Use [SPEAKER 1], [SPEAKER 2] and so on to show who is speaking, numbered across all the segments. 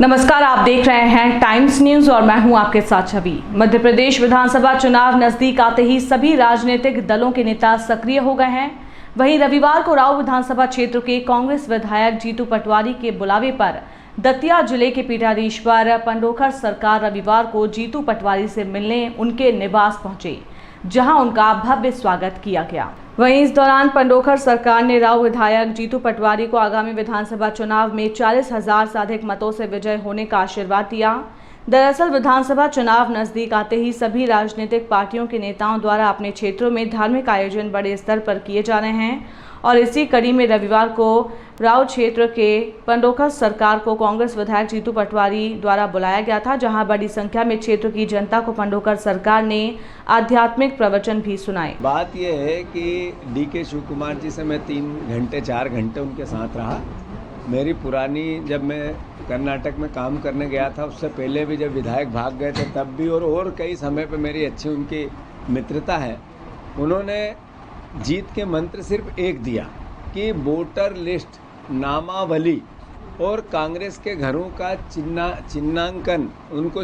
[SPEAKER 1] नमस्कार, आप देख रहे हैं टाइम्स न्यूज और मैं हूं आपके साथ छवि। मध्य प्रदेश विधानसभा चुनाव नजदीक आते ही सभी राजनीतिक दलों के नेता सक्रिय हो गए हैं। वहीं रविवार को राव विधानसभा क्षेत्र के कांग्रेस विधायक जीतू पटवारी के बुलावे पर दतिया जिले के पीठाधीश्वर पंडोखर सरकार रविवार को जीतू पटवारी से मिलने उनके निवास पहुंचे, जहां उनका भव्य स्वागत किया गया। वहीं इस दौरान पंडोखर सरकार ने राव विधायक जीतू पटवारी को आगामी विधानसभा चुनाव में 40,000 से अधिक मतों से विजय होने का आशीर्वाद दिया। दरअसल विधानसभा चुनाव नजदीक आते ही सभी राजनीतिक पार्टियों के नेताओं द्वारा अपने क्षेत्रों में धार्मिक आयोजन बड़े स्तर पर किए जा रहे हैं और इसी कड़ी में रविवार को राव क्षेत्र के पंडोखर सरकार को कांग्रेस विधायक जीतू पटवारी द्वारा बुलाया गया था, जहां बड़ी संख्या में क्षेत्र की जनता को पंडोखर सरकार ने आध्यात्मिक प्रवचन भी सुनाए।
[SPEAKER 2] बात यह है कि डी.के. शिव कुमार जी से मैं 3-4 घंटे उनके साथ रहा। मेरी पुरानी, जब मैं कर्नाटक में काम करने गया था उससे पहले भी जब विधायक भाग गए थे तब भी और कई समय पे मेरी अच्छी उनकी मित्रता है। उन्होंने जीत के मंत्र सिर्फ एक दिया कि वोटर लिस्ट, नामावली और कांग्रेस के घरों का चिन्हांकन उनको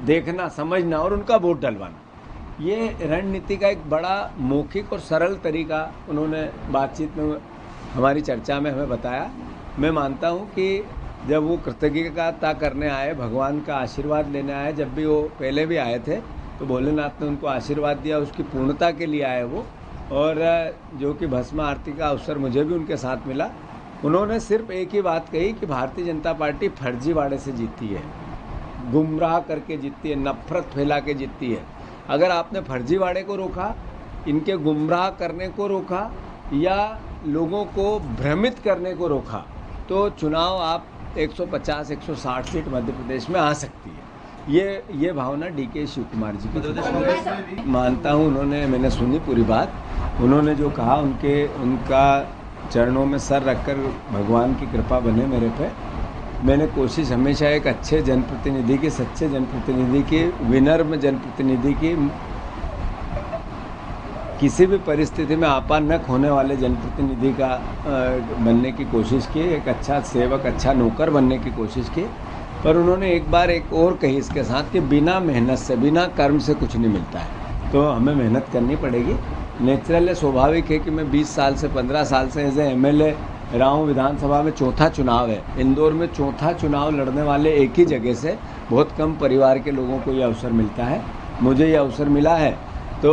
[SPEAKER 2] देखना, समझना और उनका वोट डलवाना। ये रणनीति का एक बड़ा मौखिक और सरल तरीका उन्होंने बातचीत में हमारी चर्चा में हमें बताया। मैं मानता हूँ कि जब वो कृतज्ञता करने आए, भगवान का आशीर्वाद लेने आए, जब भी वो पहले भी आए थे तो भोलेनाथ ने उनको आशीर्वाद दिया, उसकी पूर्णता के लिए आए वो। और जो कि भस्म आरती का अवसर मुझे भी उनके साथ मिला। उन्होंने सिर्फ एक ही बात कही कि भारतीय जनता पार्टी फर्जीवाड़े से जीती है, गुमराह करके जीतती है, नफरत फैला के जीतती है। अगर आपने फर्जीवाड़े को रोका, इनके गुमराह करने को रोका या लोगों को भ्रमित करने को रोका तो चुनाव आप 150-160 सीट मध्य प्रदेश में आ सकती है। ये भावना डी.के. शिव कुमार जी की मानता हूँ। मैंने सुनी पूरी बात। उन्होंने जो कहा, उनका चरणों में सर रखकर भगवान की कृपा बने मेरे पे। मैंने कोशिश हमेशा एक अच्छे जनप्रतिनिधि की, सच्चे जनप्रतिनिधि की, विनम्र जनप्रतिनिधि की, किसी भी परिस्थिति में आपानक होने वाले जनप्रतिनिधि का बनने की कोशिश की, एक अच्छा सेवक, अच्छा नौकर बनने की कोशिश की। पर उन्होंने एक बार एक और कही इसके साथ कि बिना मेहनत से, बिना कर्म से कुछ नहीं मिलता है, तो हमें मेहनत करनी पड़ेगी। नेचुरल है, स्वाभाविक है कि मैं 20 साल से 15 साल से एज ए एमएलए रहा हूँ। विधानसभा में चौथा चुनाव है, इंदौर में चौथा चुनाव लड़ने वाले एक ही जगह से बहुत कम परिवार के लोगों को ये अवसर मिलता है। मुझे ये अवसर मिला है, तो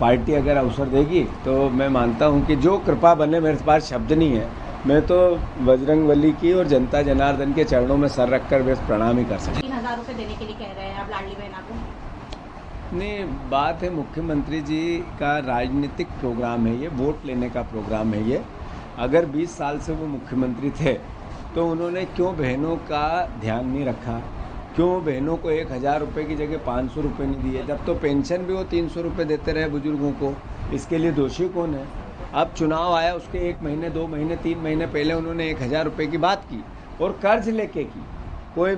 [SPEAKER 2] पार्टी अगर अवसर देगी तो मैं मानता हूँ कि जो कृपा बने, मेरे पास शब्द नहीं है। मैं तो बजरंगबली की और जनता जनार्दन के चरणों में सर रखकर बस प्रणाम ही कर सकता।
[SPEAKER 3] 3,000 रुपये देने के लिए कह रहे हैं आप लाडली बहना को।
[SPEAKER 2] नहीं, बात है मुख्यमंत्री जी का राजनीतिक प्रोग्राम है ये, वोट लेने का प्रोग्राम है ये। अगर 20 साल से वो मुख्यमंत्री थे तो उन्होंने क्यों बहनों का ध्यान नहीं रखा? क्यों बहनों को 1,000 रुपये की जगह 500 रुपये नहीं दिए? जब तो पेंशन भी वो 300 रुपये देते रहे बुजुर्गों को। इसके लिए दोषी कौन है? अब चुनाव आया, उसके 1 महीने, 2 महीने, 3 महीने पहले उन्होंने 1,000 रुपये की बात की और कर्ज लेके की। कोई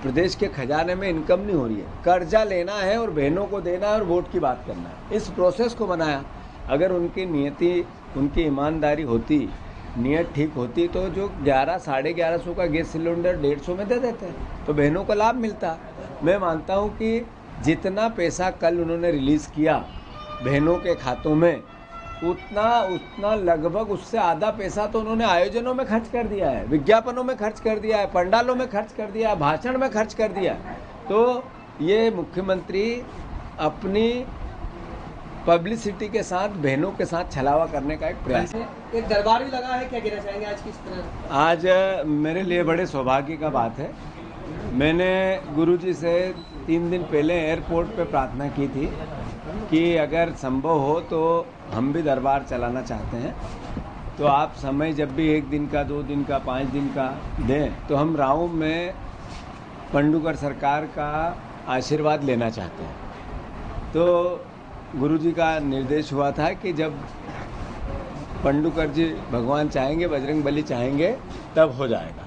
[SPEAKER 2] प्रदेश के खजाने में इनकम नहीं हो रही है, कर्जा लेना है और बहनों को देना है और वोट की बात करना है। इस प्रोसेस को बनाया। अगर उनकी नियति, उनकी ईमानदारी होती, नियत ठीक होती तो जो 1100-1150 का गैस सिलेंडर 150 में दे देते हैं तो बहनों को लाभ मिलता। मैं मानता हूँ कि जितना पैसा कल उन्होंने रिलीज़ किया बहनों के खातों में, उतना लगभग उससे आधा पैसा तो उन्होंने आयोजनों में खर्च कर दिया है, विज्ञापनों में खर्च कर दिया है, पंडालों में खर्च कर दिया है, भाषण में खर्च कर दिया है। तो ये मुख्यमंत्री अपनी पब्लिसिटी के साथ बहनों के साथ छलावा करने का एक प्रयास है।
[SPEAKER 4] एक दरबार भी लगा है, क्या कहना चाहेंगे आज किस तरह?
[SPEAKER 2] आज मेरे लिए बड़े सौभाग्य का बात है। मैंने गुरुजी से 3 दिन पहले एयरपोर्ट पे प्रार्थना की थी कि अगर संभव हो तो हम भी दरबार चलाना चाहते हैं, तो आप समय जब भी 1 दिन का, 2 दिन का, 5 दिन का दें तो हम राव में पंडोखर सरकार का आशीर्वाद लेना चाहते हैं। तो गुरुजी का निर्देश हुआ था कि जब पंडोखर जी भगवान चाहेंगे, बजरंगबली चाहेंगे, तब हो जाएगा।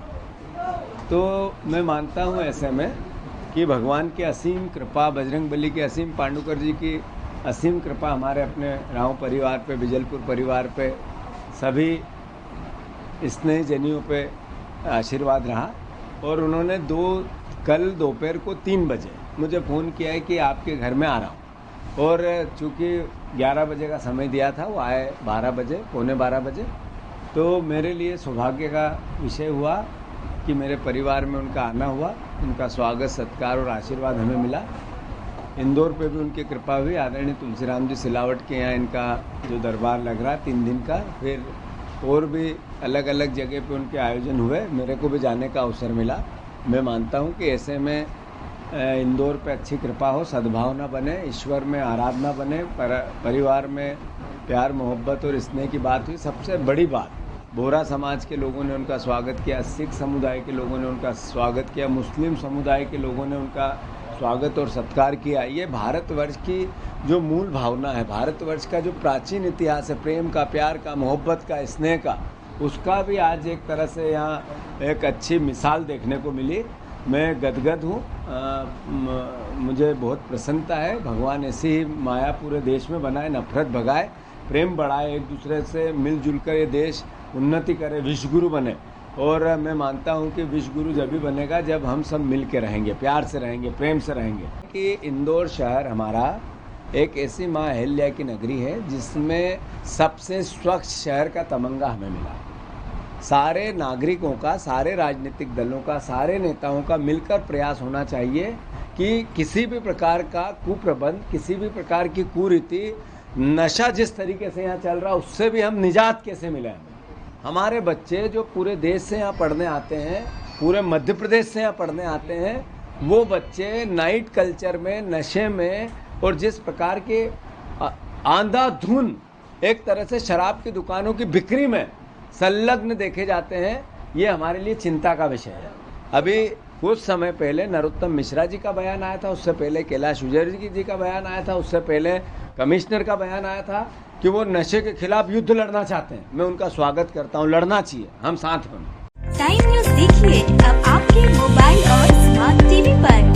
[SPEAKER 2] तो मैं मानता हूँ ऐसे में कि भगवान की असीम कृपा, बजरंगबली की असीम, पंडोखर जी की असीम कृपा हमारे अपने राव परिवार पे, बिजलपुर परिवार पे, सभी स्नेहजनियों पे आशीर्वाद रहा। और उन्होंने कल दोपहर को 3 बजे मुझे फ़ोन किया है कि आपके घर में आ रहा हूँ, और चूँकि 11 बजे का समय दिया था, वो आए 12 बजे, पौने 12 बजे। तो मेरे लिए सौभाग्य का विषय हुआ कि मेरे परिवार में उनका आना हुआ, उनका स्वागत सत्कार और आशीर्वाद हमें मिला। इंदौर पे भी उनकी कृपा हुई। आदरणीय तुलसीराम जी सिलावट के यहाँ इनका जो दरबार लग रहा 3 दिन का, फिर और भी अलग अलग जगह पे उनके आयोजन हुए, मेरे को भी जाने का अवसर मिला। मैं मानता हूँ कि ऐसे में इंदौर पे अच्छी कृपा हो, सद्भावना बने, ईश्वर में आराधना बने, परिवार में प्यार मोहब्बत और स्नेह की बात हुई। सबसे बड़ी बात, बोहरा समाज के लोगों ने उनका स्वागत किया, सिख समुदाय के लोगों ने उनका स्वागत किया, मुस्लिम समुदाय के लोगों ने उनका स्वागत और सत्कार किया। ये भारतवर्ष की जो मूल भावना है, भारतवर्ष का जो प्राचीन इतिहास है, प्रेम का, प्यार का, मोहब्बत का, स्नेह का, उसका भी आज एक तरह से यहाँ एक अच्छी मिसाल देखने को मिली। मैं गदगद हूँ, मुझे बहुत प्रसन्नता है। भगवान ऐसी ही माया पूरे देश में बनाए, नफरत भगाए, प्रेम बढ़ाए, एक दूसरे से मिलजुल कर ये देश उन्नति करे, विश्वगुरु बने। और मैं मानता हूँ कि विश्वगुरु जब भी बनेगा जब हम सब मिल के रहेंगे, प्यार से रहेंगे, प्रेम से रहेंगे। कि इंदौर शहर हमारा एक ऐसी माँ अहिल्या की नगरी है जिसमें सबसे स्वच्छ शहर का तमंगा हमें मिला। सारे नागरिकों का, सारे राजनीतिक दलों का, सारे नेताओं का मिलकर प्रयास होना चाहिए कि किसी भी प्रकार का कुप्रबंध, किसी भी प्रकार की कुरीति, नशा जिस तरीके से यहाँ चल रहा है उससे भी हम निजात कैसे मिले। हमारे बच्चे जो पूरे देश से यहाँ पढ़ने आते हैं, पूरे मध्य प्रदेश से यहाँ पढ़ने आते हैं, वो बच्चे नाइट कल्चर में, नशे में और जिस प्रकार के अंधाधुंध एक तरह से शराब की दुकानों की बिक्री में संलग्न देखे जाते हैं, ये हमारे लिए चिंता का विषय है। अभी कुछ समय पहले नरोत्तम मिश्रा जी का बयान आया था, उससे पहले कैलाश विजय जी का बयान आया था, उससे पहले कमिश्नर का बयान आया था कि वो नशे के खिलाफ युद्ध लड़ना चाहते हैं। मैं उनका स्वागत करता हूँ, लड़ना चाहिए, हम साथ हैं।
[SPEAKER 5] टाइम न्यूज़ देखिए अब आपके मोबाइल और स्मार्ट टीवी पर।